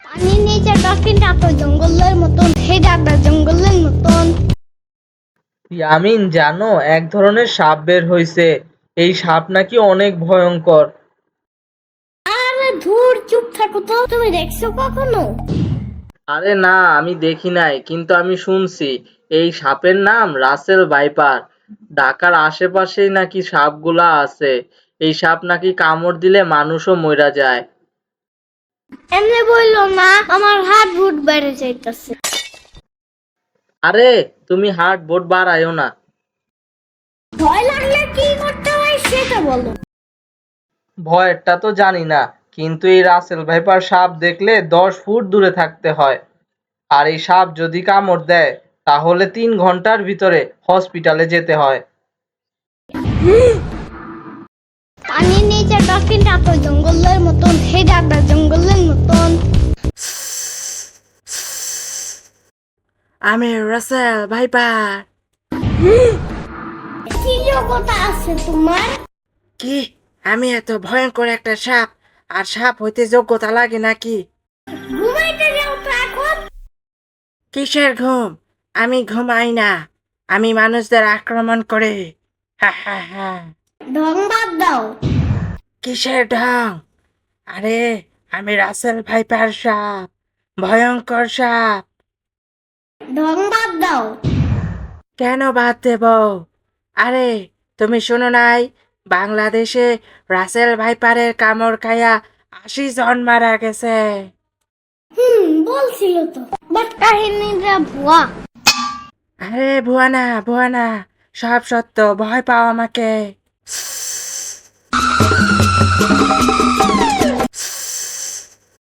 পানির নিচে ডলফিনটা তো জঙ্গলের মতন, হেডাটা জঙ্গলের মতন। ইয়ামিন, জানো এক ধরনের সাপ বের হইছে। এই সাপ নাকি অনেক ভয়ঙ্কর। আরে ধুর, চুপ থাকো তো। তুমি দেখছো কখনো? আরে না, আমি দেখি নাই, কিন্তু আমি শুনছি এই সাপের নাম রাসেল ভাইপার। ঢাকার আশেপাশেই নাকি সাপগুলা আছে। এই সাপ নাকি কামড় দিলে মানুষও মইরা যায়। এমনি বললো না, আমার হাত বুট বেড়ে যাইতেছে। আরে তুমি হার্ট বোট বাড়ায়ও না। ভয় লাগলে কি করতে হয় সেটা বলো। ভয়েরটা তো জানি না, কিন্তু এই রাসেল ভাইপার সাপ দেখলে 10 ফুট দূরে থাকতে হয়। আর এই সাপ যদি কামড় দেয় তাহলে 3 ঘন্টার ভিতরে হসপিটালে যেতে হয়। পানির নিচে ডলফিনটা তো জঙ্গলের মতন, হেডাটা জঙ্গলের মতন। আমি রাসেল ভাইপার। কি যোগ্যতা আছে তোমার? কি? আমি এত ভয়ঙ্কর একটা সাপ, আর সাপ হইতে যোগ্যতা লাগে নাকি? ঘুমাইতে যাও তো এখন। কিসের ঘুম? আমি ঘুমাই না, আমি মানুষদের আক্রমণ করে। হা হা হা। ঢং বাদ দাও। কিসের ঢং? আরে, আমি রাসেল ভাইপার সাপ, ভয়ঙ্কর সাপ। ঢং বাদ দাও। কেন বাদ দেব? আরে, তুমি শোনো নাই, বাংলাদেশে রাসেল ভাইপারের কামড় খায়া 80 জন মারা গেছে। বলছিল তো, বাট কাহিনীটা ভুয়া। আরে ভুয়া না, ভুয়া না, সব সত্য, ভয় পাও আমাকে।